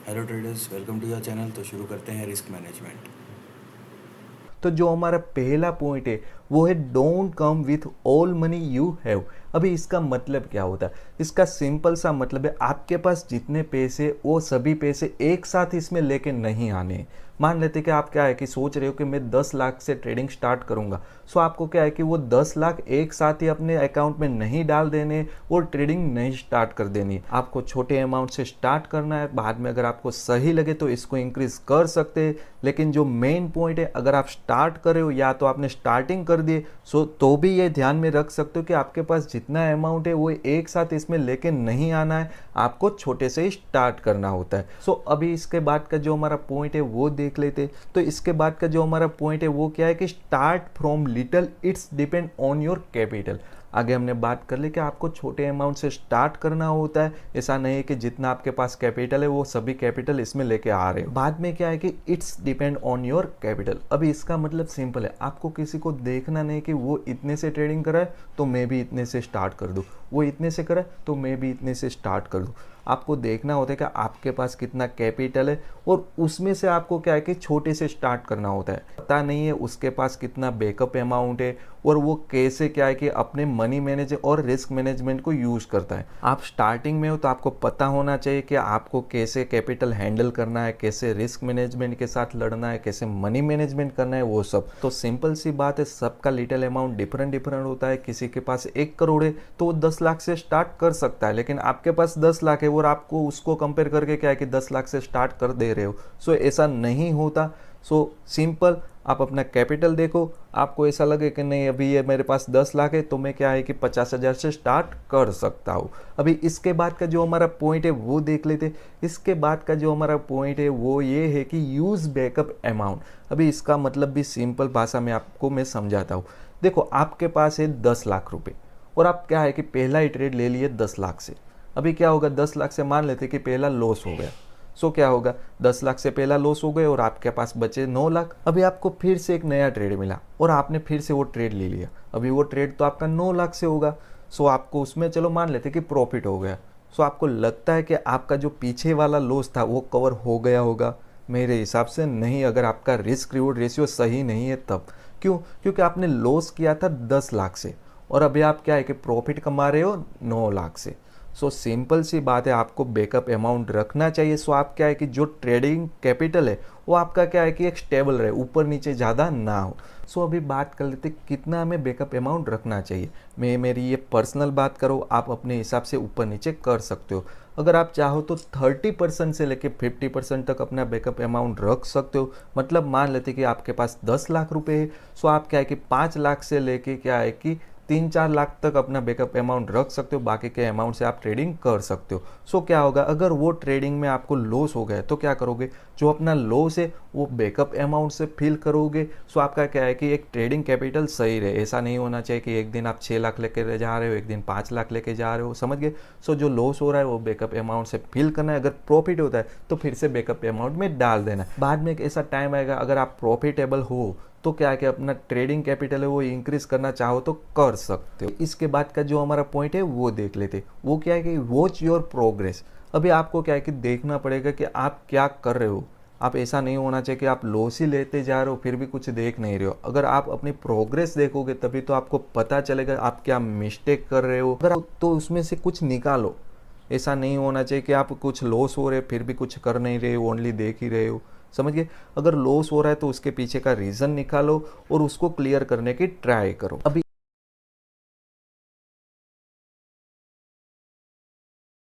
Hello traders, welcome to your channel. तो शुरू करते हैं रिस्क मैनेजमेंट। तो जो हमारा पहला पॉइंट है वो है don't come with all money you have. अभी इसका मतलब क्या होता है? इसका सिंपल सा मतलब है आपके पास जितने पैसे वो सभी पैसे एक साथ इसमें लेके नहीं आने। मान लेते कि आप क्या है कि सोच रहे हो कि मैं 10 लाख से ट्रेडिंग स्टार्ट करूंगा। सो आपको क्या है कि वो 10 लाख एक साथ ही अपने अकाउंट में नहीं डाल देने और ट्रेडिंग नहीं स्टार्ट कर देनी। आपको छोटे अमाउंट से स्टार्ट करना है, बाद में अगर आपको सही लगे तो इसको इंक्रीज कर सकते हैं। लेकिन जो मेन पॉइंट है, अगर आप स्टार्ट कर रहे हो या तो आपने स्टार्टिंग कर दिए सो तो भी ये ध्यान में रख सकते हो कि आपके पास जितना अमाउंट है वो एक साथ इसमें लेके नहीं आना है, आपको छोटे से ही स्टार्ट करना होता है। सो अभी इसके बाद का जो हमारा पॉइंट है वो देख लेते। तो इसके बाद का जो हमारा पॉइंट है वो क्या है कि start from little, it's depend on your capital. आगे हमने बात कर ली कि आपको छोटे अमाउंट से स्टार्ट करना होता है। ऐसा नहीं है कि जितना आपके पास कैपिटल है वो सभी कैपिटल इसमें लेके आ रहे हो। बाद में क्या है कि it's depend on your capital. अभी इसका मतलब सिंपल है, आपको किसी को देखना नहीं कि वो इतने से ट्रेडिंग कर रहा है तो मैं भी इतने से स्टार्ट कर दूँ, वो इतने से करे तो मैं भी इतने से स्टार्ट कर दूँ। आपको देखना होता है कि आपके पास कितना कैपिटल है और उसमें से आपको क्या है कि छोटे से स्टार्ट करना होता है। पता नहीं है उसके पास कितना बैकअप अमाउंट है और वो कैसे क्या है कि अपने मनी मैनेज और रिस्क मैनेजमेंट को यूज़ करता है। आप स्टार्टिंग में हो तो आपको पता होना चाहिए कि आपको कैसे कैपिटल हैंडल करना है, कैसे रिस्क मैनेजमेंट के साथ लड़ना है, कैसे मनी मैनेजमेंट करना है, वो सब। तो सिंपल सी बात है, सबका लिटिल अमाउंट डिफरेंट डिफरेंट होता है। किसी के पास 1 करोड़ है तो वो 10 लाख से स्टार्ट कर सकता है, लेकिन आपके पास 10 लाख है और आपको उसको कंपेयर करके क्या है कि 10 लाख से स्टार्ट कर दे रहे हो। सो ऐसा नहीं होता। सो सिंपल, आप अपना कैपिटल देखो, आपको ऐसा लगे कि नहीं अभी ये मेरे पास 10 लाख है तो मैं क्या है कि 50,000 से स्टार्ट कर सकता हूँ। अभी इसके बाद का जो हमारा पॉइंट है वो देख लेते। इसके बाद का जो हमारा पॉइंट है वो ये है कि यूज़ बैकअप अमाउंट। अभी इसका मतलब भी सिंपल भाषा में आपको मैं समझाता हूँ। देखो, आपके पास है 10 लाख रुपए और आप क्या है कि पहला ही ट्रेड ले लिए 10 लाख से। अभी क्या होगा, 10 लाख से मान लेते कि पहला लॉस हो गया। सो क्या होगा, 10 लाख से पहला लॉस हो गए और आपके पास बचे 9 लाख। अभी आपको फिर से एक नया ट्रेड मिला और आपने फिर से वो ट्रेड ले लिया। अभी वो ट्रेड तो आपका 9 लाख से होगा। सो आपको उसमें चलो मान लेते कि प्रॉफिट हो गया। सो आपको लगता है कि आपका जो पीछे वाला लॉस था वो कवर हो गया होगा। मेरे हिसाब से नहीं, अगर आपका रिस्क रिवॉर्ड रेशियो सही नहीं है तब। क्यों? क्योंकि आपने लॉस किया था 10 लाख से और अभी आप क्या है कि प्रॉफिट कमा रहे हो 9 लाख से। सो सिंपल सी बात है, आपको बैकअप अमाउंट रखना चाहिए। सो आप क्या है कि जो ट्रेडिंग कैपिटल है वो आपका क्या है कि एक स्टेबल रहे, ऊपर नीचे ज़्यादा ना हो। सो अभी बात कर लेते कितना हमें बैकअप अमाउंट रखना चाहिए। मैं मेरी ये पर्सनल बात करो, आप अपने हिसाब से ऊपर नीचे कर सकते हो। अगर आप चाहो तो 30% से लेके 50% तक अपना बैकअप अमाउंट रख सकते हो। मतलब मान लेते कि आपके पास 10 लाख रुपए है, सो आप क्या है कि 5 लाख से लेके क्या है कि 3-4 लाख तक अपना बैकअप अमाउंट रख सकते हो। बाकी के अमाउंट से आप ट्रेडिंग कर सकते हो। सो क्या होगा, अगर वो ट्रेडिंग में आपको लॉस हो गया तो क्या करोगे, जो अपना लॉस है वो बैकअप अमाउंट से फिल करोगे। सो आपका क्या है कि एक ट्रेडिंग कैपिटल सही रहे। ऐसा नहीं होना चाहिए कि एक दिन आप 6 लाख लेके जा रहे हो, एक दिन 5 लाख लेके जा रहे हो, समझ गए। सो जो लॉस हो रहा है वो बैकअप अमाउंट से फिल करना है। अगर प्रॉफिट होता है तो फिर से बैकअप अमाउंट में डाल देना है। बाद में एक ऐसा टाइम आएगा अगर आप प्रॉफिटेबल हो तो क्या है कि अपना ट्रेडिंग कैपिटल है वो इंक्रीज करना चाहो तो कर सकते हो। इसके बाद का जो हमारा पॉइंट है वो देख लेते। वो क्या है कि वॉच योर प्रोग्रेस। अभी आपको क्या है कि देखना पड़ेगा कि आप क्या कर रहे हो। आप ऐसा नहीं होना चाहिए कि आप लॉस ही लेते जा रहे हो फिर भी कुछ देख नहीं रहे हो। अगर आप अपनी प्रोग्रेस देखोगे तभी तो आपको पता चलेगा आप क्या मिस्टेक कर रहे हो। अगर आप तो उसमें से कुछ निकालो। ऐसा नहीं होना चाहिए कि आप कुछ लॉस हो रहे फिर भी कुछ कर नहीं रहे हो, ओनली देख ही रहे हो, समझ गए। अगर लॉस हो रहा है तो उसके पीछे का रीज़न निकालो और उसको क्लियर करने की ट्राई करो। अभी